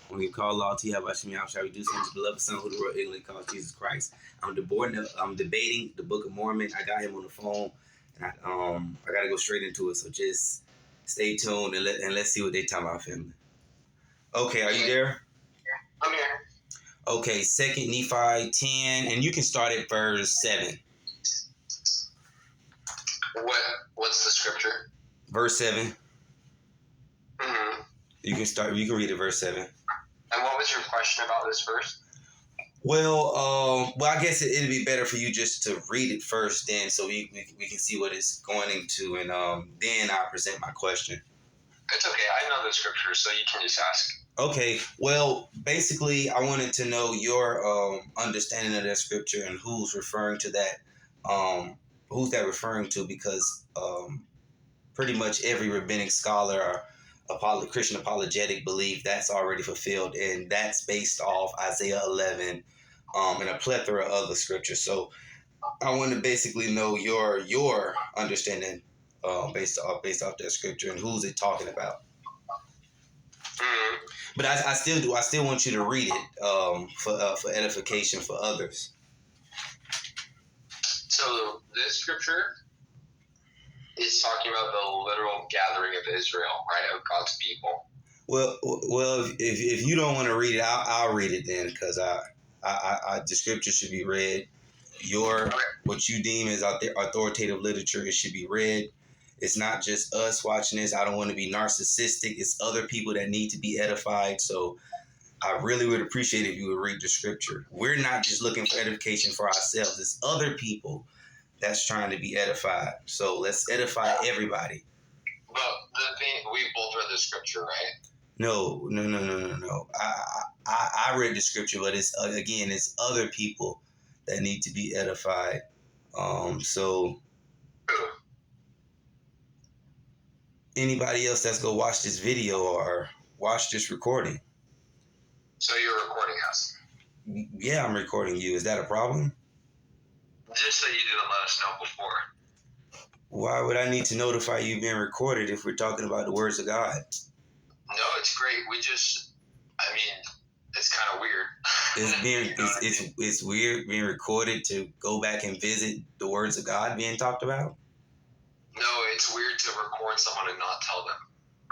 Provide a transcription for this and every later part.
When you call law to have shall we do something to the beloved Son who the world ignorantly calls Jesus Christ. I'm debating the Book of Mormon. I got him on the phone, and I got to go straight into it. So just stay tuned and let's see what they talking about, family. Okay, are you there? I'm here. Okay, 2 Nephi 10, and you can start at verse 7. What's the scripture? Verse 7. Mm-hmm. You can read it, verse 7. And what was your question about this verse? Well, I guess it'd be better for you just to read it first, then, so we can see what it's going into, and then I'll present my question. It's okay. I know the scripture, so you can just ask. Okay. Well, basically, I wanted to know your understanding of that scripture and who's referring to that. Who's that referring to? Because pretty much every rabbinic scholar or Christian apologetic believe that's already fulfilled, and that's based off Isaiah 11 and a plethora of other scriptures. So I want to basically know your understanding based off that scripture and who's it talking about. Mm-hmm. But I still want you to read it for edification for others. So this scripture is talking about the literal gathering of Israel, right, of God's people. Well, if you don't want to read it, I'll read it then, because the scripture should be read. What you deem as authoritative literature, it should be read. It's not just us watching this. I don't want to be narcissistic. It's other people that need to be edified. So I really would appreciate if you would read the scripture. We're not just looking for edification for ourselves. It's other people that's trying to be edified. So let's edify everybody. But the thing, we both read the scripture, right? No. I read the scripture, but it's other people that need to be edified. So anybody else that's go watch this video or watch this recording. So you're recording us? Yeah, I'm recording you. Is that a problem? Just that you didn't let us know before. Why would I need to notify you being recorded if we're talking about the words of God? No, it's great. It's kind of weird. It's weird being recorded to go back and visit the words of God being talked about? No, it's weird to record someone and not tell them,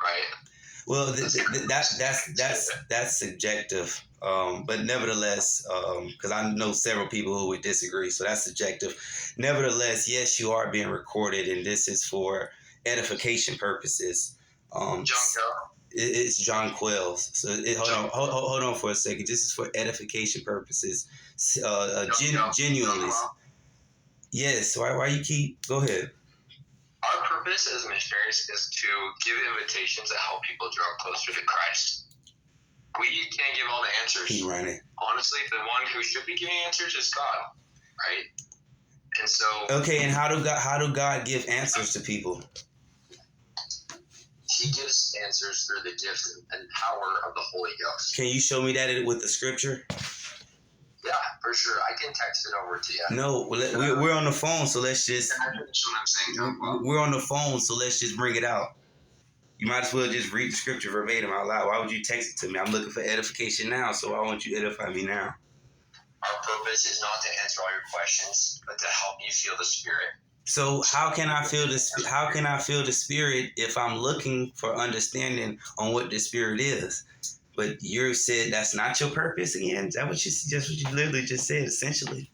right? Well, that's subjective. But nevertheless, because I know several people who would disagree, so that's subjective. Nevertheless, yes, you are being recorded, and this is for edification purposes. John It's John Quells. So hold on for a second. This is for edification purposes. Genuinely. Yes. Why you keep? Go ahead. Our purpose as missionaries is to give invitations that help people draw closer to Christ. We can't give all the answers. Keep running. Honestly, the one who should be giving answers is God, right? And so. Okay, and how do God give answers to people? He gives answers through the gift and power of the Holy Ghost. Can you show me that with the scripture? Yeah, for sure. I can text it over to you. No, we're on the phone, so let's just. We're on the phone, so let's just bring it out. You might as well just read the scripture verbatim out loud. Why would you text it to me? I'm looking for edification now, so I want you to edify me now. Our purpose is not to answer all your questions, but to help you feel the Spirit. So how can I feel the Spirit if I'm looking for understanding on what the Spirit is? But you said that's not your purpose again? Is that what you literally just said, essentially?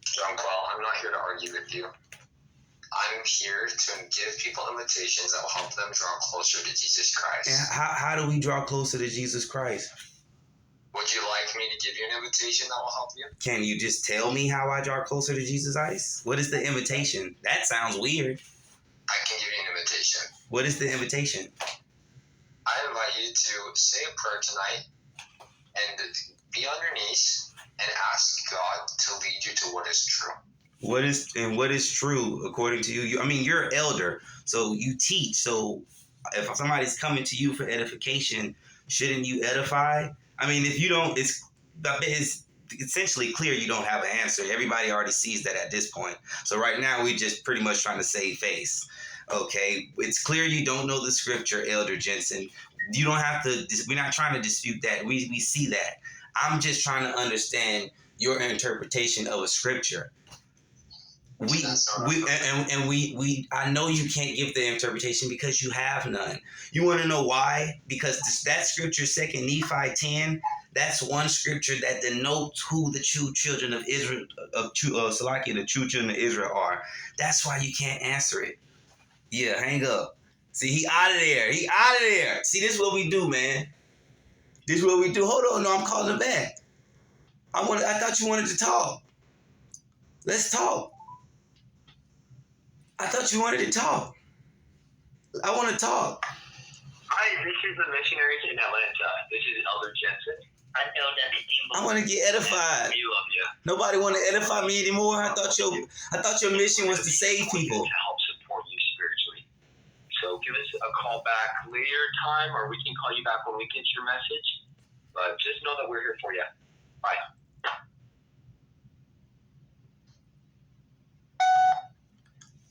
John Quell, I'm not here to argue with you. I'm here to give people invitations that will help them draw closer to Jesus Christ. And how do we draw closer to Jesus Christ? Would you like me to give you an invitation that will help you? Can you just tell me how I draw closer to Jesus Christ? What is the invitation? That sounds weird. I can give you an invitation. What is the invitation? I invite you to say a prayer tonight and be on your knees and ask God to lead you to what is true. What is true according to you? You're an elder, so you teach. So if somebody's coming to you for edification, shouldn't you edify? If you don't, it's essentially clear you don't have an answer. Everybody already sees that at this point. So right now, we're just pretty much trying to save face. Okay, it's clear you don't know the scripture, Elder Jensen. You don't have to. We're not trying to dispute that. We see that. I'm just trying to understand your interpretation of a scripture. We I know you can't give the interpretation because you have none. You want to know why? Because that scripture, Second Nephi 10, that's one scripture that denotes who the true children of Israel, the true children of Israel are. That's why you can't answer it. Yeah, hang up. See, he out of there. He out of there. See, this is what we do, man. This is what we do. Hold on, no, I'm calling back. I thought you wanted to talk. Let's talk. I thought you wanted to talk. I want to talk. Hi, this is the missionaries in Atlanta. This is Elder Jensen. I want to get edified. We love you. Nobody want to edify me anymore. I thought your mission was to save people. To help support you spiritually. So give us a call back later time, or we can call you back when we get your message. But just know that we're here for you. Bye.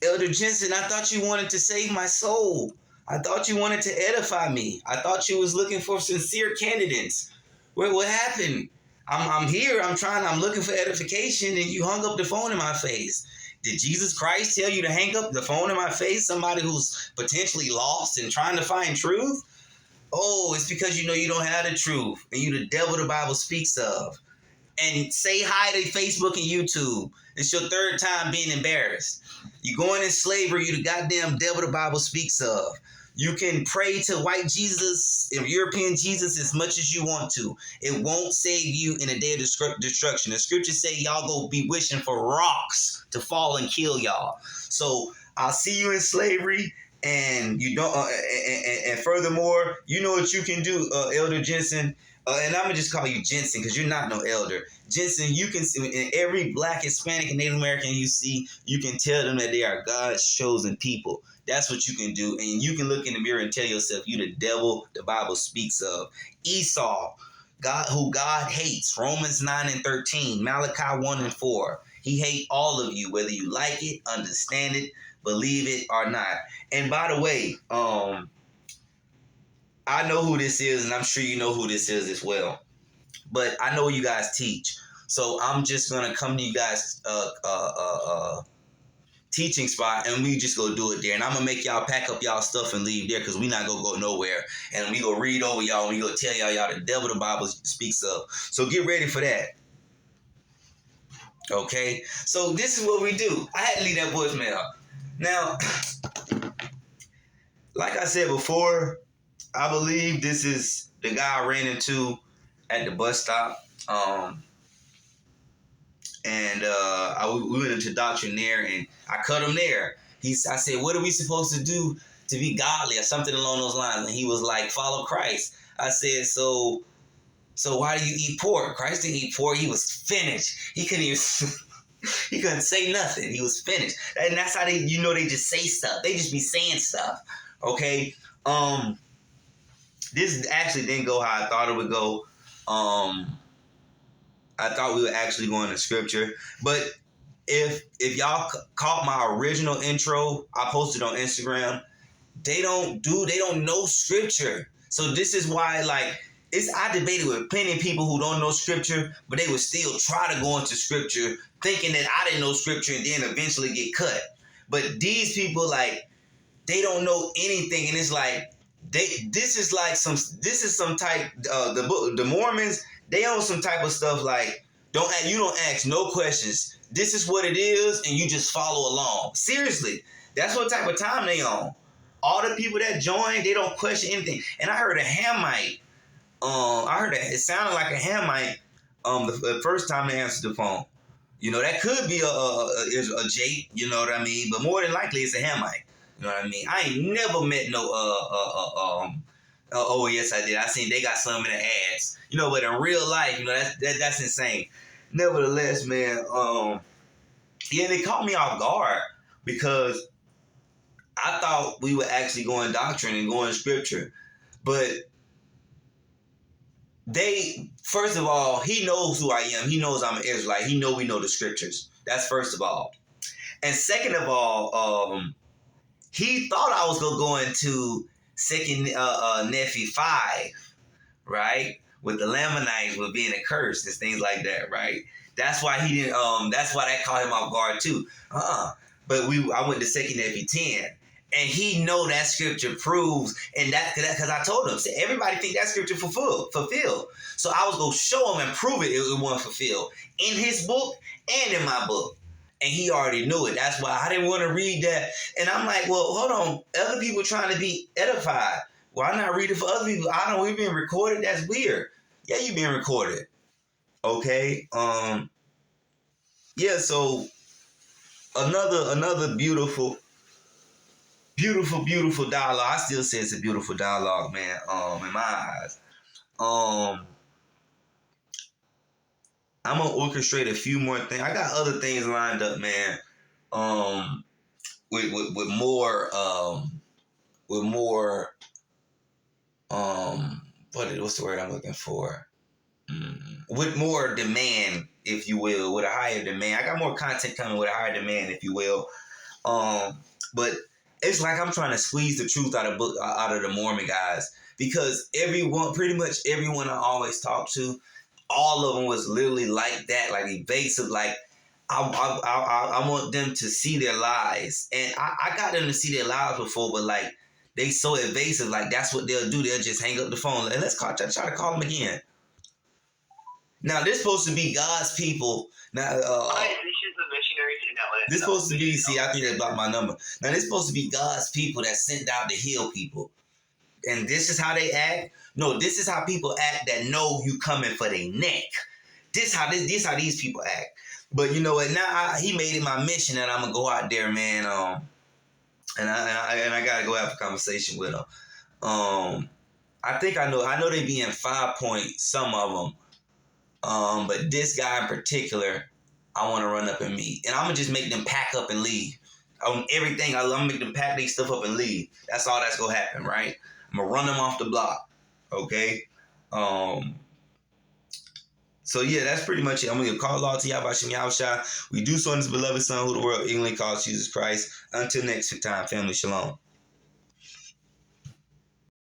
Elder Jensen, I thought you wanted to save my soul. I thought you wanted to edify me. I thought you was looking for sincere candidates. What happened? I'm here. I'm looking for edification, and you hung up the phone in my face. Did Jesus Christ tell you to hang up the phone in my face? Somebody who's potentially lost and trying to find truth? Oh, it's because you know you don't have the truth, and you the devil the Bible speaks of. And say hi to Facebook and YouTube. It's your third time being embarrassed. You going in slavery, you the goddamn devil the Bible speaks of. You can pray to white Jesus and European Jesus as much as you want to. It won't save you in a day of destruction. The scriptures say y'all go be wishing for rocks to fall and kill y'all. So I'll see you in slavery, and you don't. And furthermore, you know what you can do, Elder Jensen. And I'm gonna just call you Jensen because you're not no elder. Jensen, you can see in every Black, Hispanic, and Native American you see, you can tell them that they are God's chosen people. That's what you can do, and you can look in the mirror and tell yourself you the devil the Bible speaks of. Esau, who God hates. Romans 9 and 13, Malachi 1 and 4. He hates all of you, whether you like it, understand it, believe it, or not. And by the way, I know who this is, and I'm sure you know who this is as well. But I know you guys teach. So I'm just going to come to you guys teaching spot, and we just go do it there. And I'm going to make y'all pack up y'all stuff and leave there because we not going to go nowhere. And we go read over y'all, and we go tell y'all the devil the Bible speaks of. So get ready for that. Okay? So this is what we do. I had to leave that voicemail. Now, like I said before, I believe this is the guy I ran into at the bus stop. We went into doctrine there, and I cut him there. I said, what are we supposed to do to be godly or something along those lines? And he was like, follow Christ. I said, so why do you eat pork? Christ didn't eat pork. He was finished. He couldn't even... He couldn't say nothing. He was finished. And that's how they just say stuff. They just be saying stuff. Okay? This actually didn't go how I thought it would go. I thought we were actually going to scripture. But if y'all caught my original intro, I posted on Instagram, they don't know scripture. So this is why, I debated with plenty of people who don't know scripture, but they would still try to go into scripture thinking that I didn't know scripture and then eventually get cut. But these people, they don't know anything, and it's like, this is some type, the Mormons, they own some type of stuff you don't ask no questions. This is what it is, and you just follow along. Seriously, that's what type of time they on. All the people that join, they don't question anything. And I heard a Hamite. It sounded like a Hamite. The first time they answered the phone. You know, that could be a Jake. You know what I mean? But more than likely, it's a Hamite. You know what I mean? I ain't never met no oh yes I did. I seen they got some in the ads. You know, but in real life, you know, that's insane. Nevertheless, man, they caught me off guard because I thought we were actually going doctrine and going scripture. But first of all, he knows who I am. He knows I'm an Israelite. He we know the scriptures. That's first of all. And second of all, he thought I was gonna go into Second Nephi 5, right? With the Lamanites with being a curse and things like that, right? That's why he didn't. That's why that caught him off guard too. But I went to Second Nephi 10, and he know that scripture proves, and that because I told him, everybody think that scripture fulfilled. So I was gonna show him and prove it wasn't fulfilled in his book and in my book. And he already knew it. That's why I didn't want to read that. And I'm like, well, hold on. Other people trying to be edified. Why not read it for other people? I don't. We're being recorded. That's weird. Yeah, you being recorded. Okay. Yeah. So another beautiful dialogue. I still say it's a beautiful dialogue, man. In my eyes. I'm gonna orchestrate a few more things. I got other things lined up, man. With more what's the word I'm looking for? With more demand, if you will, with a higher demand. I got more content coming with a higher demand, if you will. But it's like I'm trying to squeeze the truth out of the Mormon guys, because pretty much everyone I always talk to, all of them was literally like that, like evasive. Like I want them to see their lies, and I got them to see their lies before, but like they so evasive. Like that's what they'll do. They'll just hang up the phone and let's try to call them again. Now this supposed to be God's people. Now this is the missionaries in Atlanta. This supposed to be. See, I think they blocked my number. Now this supposed to be God's people that sent out to heal people. And this is how they act? No, this is how people act that know you coming for their neck. This how these people act. But you know what? Now he made it my mission that I'm gonna go out there, man. And I gotta go have a conversation with them. I think I know they be in 5 Point, some of them. But this guy in particular, I want to run up and meet, and I'm gonna just make them pack up and leave. On everything, I'm gonna make them pack their stuff up and leave. That's all that's gonna happen, right? I'm gonna run them off the block. Okay. So yeah, that's pretty much it. I'm gonna call all to Yahweh Shem Yahushua. We do so in His beloved Son, who the world ignorantly calls Jesus Christ. Until next time, family, shalom.